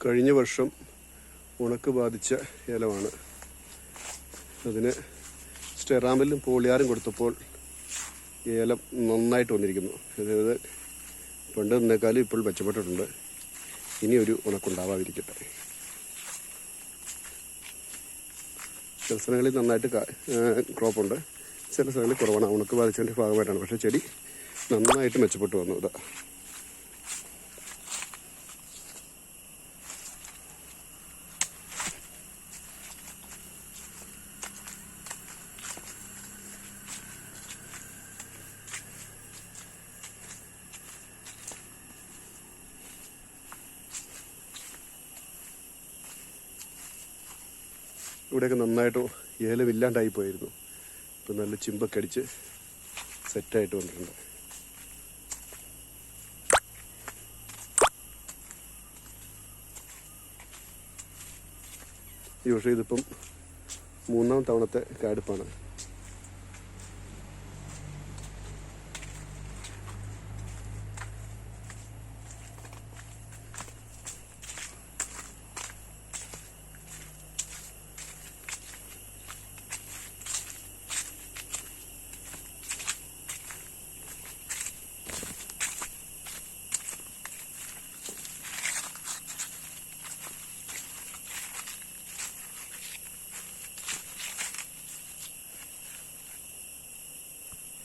കഴിഞ്ഞ വർഷം ഉണക്ക് ബാധിച്ച ഏലമാണ്. അതിന് സ്റ്റെറാമിലും പോളിയാറും കൊടുത്തപ്പോൾ ഏലം നന്നായിട്ട് വന്നിരിക്കുന്നു. അതായത് പണ്ട് നിന്നേക്കാളും ഇപ്പോൾ മെച്ചപ്പെട്ടിട്ടുണ്ട്. ഇനിയൊരു ഉണക്കുണ്ടാവാതിരിക്കട്ടെ. ചില സ്ഥലങ്ങളിൽ നന്നായിട്ട് ക്രോപ്പുണ്ട്, ചില സ്ഥലങ്ങളിൽ കുറവാണ്. ഉണക്ക് ബാധിച്ചതിൻ്റെ ഭാഗമായിട്ടാണ്. പക്ഷേ ചെടി നന്നായിട്ട് മെച്ചപ്പെട്ടു വന്നു. ഇതാ ഇവിടെയൊക്കെ നന്നായിട്ട് ഏലമില്ലാണ്ടായി പോയിരുന്നു. ഇപ്പം നല്ല ചിമ്പൊക്കെ അടിച്ച് സെറ്റായിട്ട് വന്നിട്ടുണ്ട്. ഈ വർഷം ഇതിപ്പം 3-ാം തവണത്തെ കാടുപ്പാണ്.